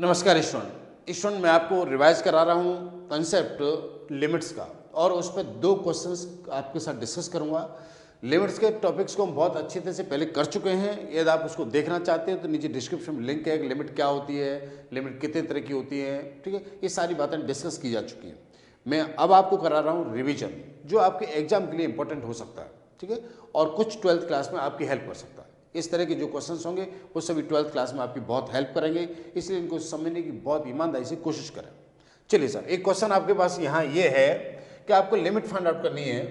नमस्कार स्टूडेंट, मैं आपको रिवाइज करा रहा हूँ कंसेप्ट लिमिट्स का और उस पर दो क्वेश्चंस आपके साथ डिस्कस करूँगा। लिमिट्स के टॉपिक्स को हम बहुत अच्छी तरह से पहले कर चुके हैं। यदि आप उसको देखना चाहते हैं तो नीचे डिस्क्रिप्शन में लिंक है कि लिमिट क्या होती है, लिमिट कितने तरह की होती है। ठीक है, ये सारी बातें डिस्कस की जा चुकी हैं। मैं अब आपको करा रहा हूँ रिविजन, जो आपके एग्जाम के लिए इंपॉर्टेंट हो सकता है। ठीक है, और कुछ 12th क्लास में आपकी हेल्प कर सकता है। इस तरह के जो क्वेश्चंस होंगे वो सभी 12th क्लास में आपकी बहुत हेल्प करेंगे, इसलिए इनको समझने की बहुत ईमानदारी से कोशिश करें। चलिए सर, एक क्वेश्चन आपके पास यहाँ ये है कि आपको लिमिट फाइंड आउट करनी है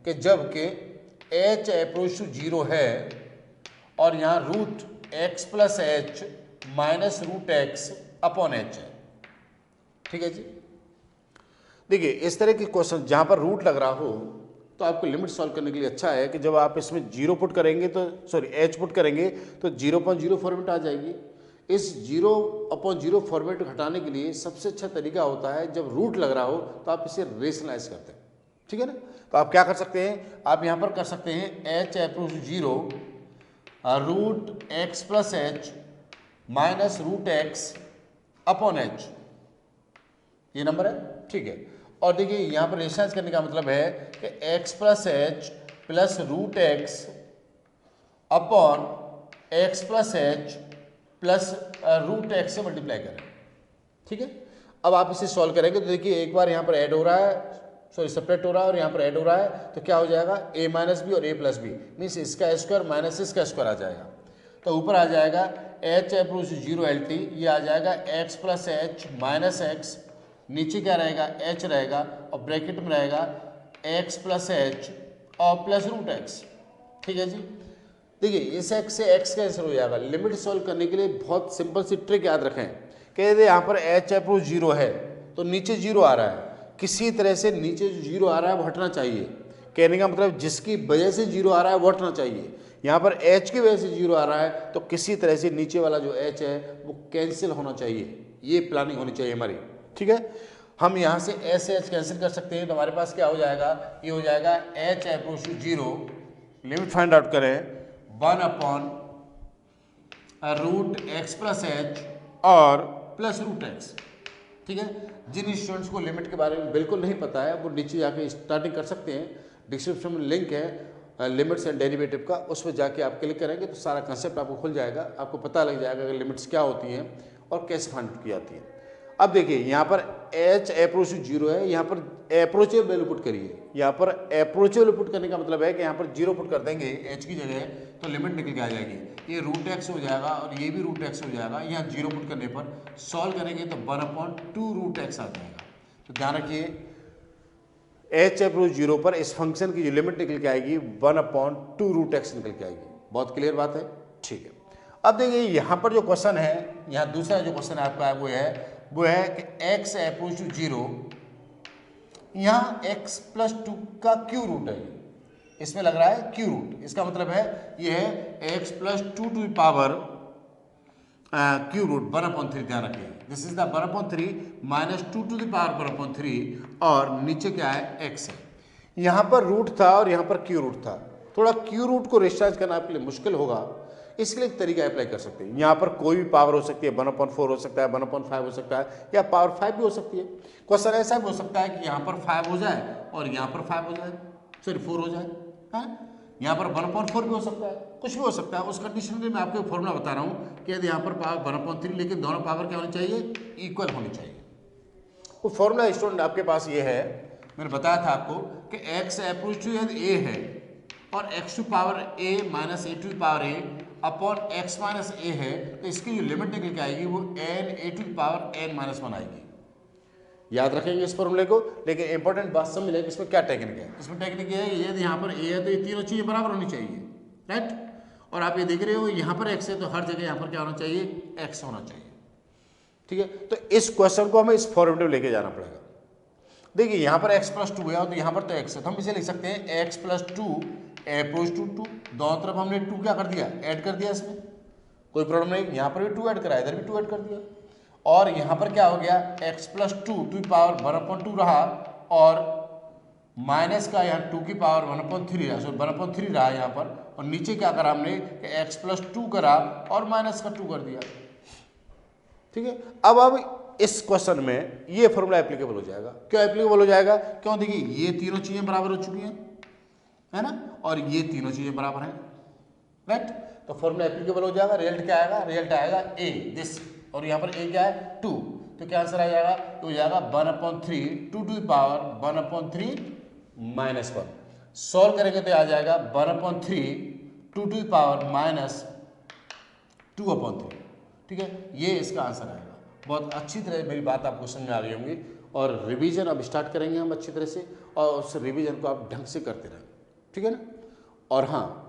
कि जब के h अप्रोच टू 0 है और यहाँ root x plus h minus root x upon h है। ठीक है जी, देखिए इस तरह के क्वेश्चन जहाँ पर रूट लग रहा हो तो आपको लिमिट सॉल्व करने के लिए अच्छा है कि जब आप इसमें जीरो पुट करेंगे तो एच पुट करेंगे तो 0.0 फॉर्मेट आ जाएगी। इस 0/0 फॉर्मेट हटाने के लिए सबसे अच्छा तरीका होता है जब रूट लग रहा हो तो आप इसे रेशनलाइज करते हैं। ठीक है ना, तो आप क्या कर सकते हैं, आप यहाँ पर कर सकते हैं h approach 0 root x plus h minus root x upon h, ये नंबर है। ठीक है, और देखिए यहाँ पर रेशनलाइज करने का मतलब है कि x plus h plus root x upon x plus h plus root x से मल्टीप्लाई करें। ठीक है, अब आप इसे सॉल्व करेंगे तो देखिए एक बार यहाँ पर ऐड हो रहा है, सेपरेट हो रहा है और यहाँ पर ऐड हो रहा है, तो क्या हो जाएगा a माइनस बी और a प्लस बी मीन्स इसका स्क्वायर माइनस इसका स्क्वायर आ जाएगा। तो ऊपर आ जाएगा h अप्रोच 0 LT, ये आ जाएगा x plus h minus x, नीचे क्या रहेगा h रहेगा और ब्रैकेट में रहेगा x प्लस एच और प्लस रूट एक्स। ठीक है जी, देखिए इस x से x कैंसिल हो जाएगा। लिमिट सॉल्व करने के लिए बहुत सिंपल सी ट्रिक याद रखें कि यदि यहाँ पर h अप्रोच 0 है तो नीचे 0 आ रहा है, किसी तरह से नीचे जो 0 आ रहा है वो हटना चाहिए। कहने का मतलब जिसकी वजह से 0 आ रहा है वो हटना चाहिए। यहाँ पर h की वजह से 0 आ रहा है तो किसी तरह से नीचे वाला जो h है वो कैंसिल होना चाहिए, ये प्लानिंग होनी चाहिए हमारी। ठीक है, हम यहाँ से s से h कैंसिल कर सकते हैं तो हमारे पास क्या हो जाएगा, ये हो जाएगा h approach to 0, limit find out करें 1 upon root x plus h और प्लस रूट एक्स। ठीक है, जिन स्टूडेंट्स को लिमिट के बारे में बिल्कुल नहीं पता है वो नीचे जाके स्टार्टिंग कर सकते हैं। डिस्क्रिप्शन में लिंक है लिमिट्स एंड डेरिवेटिव का, उस पर जाके आप क्लिक करेंगे तो सारा कंसेप्ट आपको खुल जाएगा, आपको पता लग जाएगा कि लिमिट्स क्या होती हैं और कैसे फाइंड आउट की जाती हैं। अब देखिए यहाँ पर h अप्रोच 0 है, यहाँ पर अप्रोचेबल वैल्यू पुट करिए। यहाँ पर अप्रोचेबल पुट करने का मतलब है कि यहाँ पर 0 पुट कर देंगे h की जगह तो लिमिट निकल के आ जाएगी, ये रूट एक्स हो जाएगा और ये भी रूट एक्स हो जाएगा। यहाँ 0 पुट करने पर सॉल्व करेंगे तो 1/2 रूट एक्स आ जाएगा। तो ध्यान रखिए h अप्रोच 0 पर इस फंक्शन की जो लिमिट निकल के आएगी 1/2 रूट एक्स निकल के आएगी। बहुत क्लियर बात है। ठीक है, अब देखिए यहाँ पर जो क्वेश्चन है, यहाँ दूसरा जो क्वेश्चन आपका है वो है कि x अप्रोच टू 0, यहाँ x प्लस 2 का क्यू रूट है, इसमें लग रहा है क्यू रूट, इसका मतलब है ये है x प्लस 2 टू पावर क्यू रूट 1/3। ध्यान रखिए this is the 1/3 minus 2 to the power 1/3 और नीचे क्या है x है। यहाँ पर रूट था और यहाँ पर क्यू रूट था, थोड़ा क्यू रूट को रेशनलाइज करना आपके लिए मुश्किल होगा, इसके लिए एक तरीका अप्लाई कर सकते हैं। यहाँ पर कोई भी पावर हो सकती है, 1/4 हो सकता है, 1/5 हो सकता है या पावर 5 भी हो सकती है। क्वेश्चन ऐसा भी हो सकता है कि यहाँ पर 5 हो जाए और यहाँ पर 5 हो जाए, सॉरी 4 हो जाए, हाँ यहाँ पर 1/4 भी हो सकता है, कुछ भी हो सकता है। उस कंडीशन में मैं आपको फॉर्मूला बता रहा हूँ कि यदि यहाँ पर पावर 1/3 लेकिन दोनों पावर क्या होनी चाहिए, इक्वल होनी चाहिए। वो फॉर्मूला स्टूडेंट आपके पास ये है, मैंने बताया था आपको कि x अप्रोच टू यदि a है और x to power a minus a to power a upon x minus a है तो इसकी जो लिमिट निकल के आएगी वो n a to power n minus 1 आएगी। याद रखेंगे इस फॉर्मूले को, लेकिन इंपॉर्टेंट बात समझ लें कि इसमें क्या टेक्निक है। इसमें टेक्निक ये है यदि यहाँ पर a है तो ये तीनों चीज़ें बराबर होनी चाहिए, राइट। और आप ये देख रहे हो यहाँ पर x है तो हर जगह यहाँ पर क्या होना चाहिए, x होना चाहिए। ठीक है, तो इस क्वेश्चन को हमें इस फॉर्मेट में लेके जाना पड़ेगा। देखिए यहाँ पर x प्लस 2 है तो यहाँ पर तो x है, तो हम इसे लिख सकते हैं x प्लस 2 अप्रोच टू 2, दोनों तरफ हमने 2 क्या कर दिया, ऐड कर दिया, इसमें कोई प्रॉब्लम नहीं। यहाँ पर भी 2 ऐड करा, इधर भी 2 ऐड कर दिया और यहाँ पर क्या हो गया x प्लस 2 टू पावर 1/2 रहा और माइनस का यहाँ 2 की पावर 1/3 रहा, सो 1/3 रहा यहाँ पर, और नीचे क्या करा हमने कि x प्लस 2 करा और माइनस का 2 कर दिया। ठीक है। अब इस क्वेश्चन में ये फॉर्मूला एप्लीकेबल हो जाएगा। क्यों एप्लीकेबल हो जाएगा? क्यों? देखिए ये तीनों चीजें बराबर हो चुकी हैं, है ना, और ये तीनों चीजें बराबर हैं, राइट। तो फॉर्मूला एप्लीकेबल हो जाएगा। रिजल्ट क्या आएगा? रिजल्ट आएगा ए दिस, और यहाँ पर ए क्या है? 2। तो क्या आंसर आ जाएगा? तो हो जाएगा 1/3 2 टू द पावर 1/3 -1। सॉल्व करेंगे तो आ जाएगा 1/3 2 टू द पावर -2/3। ठीक है, ये इसका आंसर आएगा। बहुत अच्छी तरह मेरी बात आपको समझ में आ रही होंगी। और रिवीजन अब स्टार्ट करेंगे हम अच्छी तरह से, और उस रिवीजन को आप ढंग से करते रहें, ठीक है ना। और हाँ,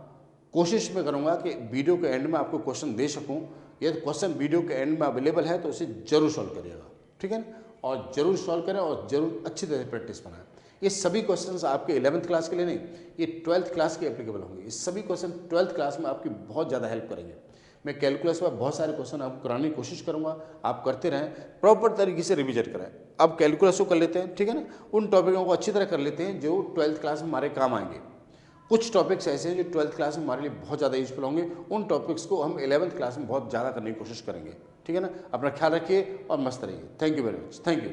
कोशिश मैं करूँगा कि वीडियो के एंड में आपको क्वेश्चन दे सकूँ। यदि क्वेश्चन वीडियो के एंड में अवेलेबल है तो उसे जरूर सॉल्व करिएगा, ठीक है ना, और जरूर सॉल्व करें और जरूर अच्छी तरह से प्रैक्टिस बनाएं। ये सभी क्वेश्चंस आपके 11th क्लास के लिए नहीं, ये 12th क्लास के एप्लीकेबल होंगे। ये सभी क्वेश्चन 12th क्लास में आपकी बहुत ज़्यादा हेल्प करेंगे। मैं कैलकुलस में बहुत सारे क्वेश्चन आपको कराने की कोशिश करूंगा, आप करते रहें, प्रॉपर तरीके से रिविजन कराएं। अब कैलकुलस को कर लेते हैं, ठीक है ना, उन टॉपिकों को अच्छी तरह कर लेते हैं जो 12th क्लास में हमारे काम आएंगे। कुछ टॉपिक्स ऐसे हैं जो 12th क्लास में हमारे लिए बहुत ज़्यादा यूजफुल होंगे, उन टॉपिक्स को हम 11th क्लास में बहुत ज़्यादा करने की कोशिश करेंगे, ठीक है ना। अपना ख्याल रखिए और मस्त रहिए। Thank you very much, thank you.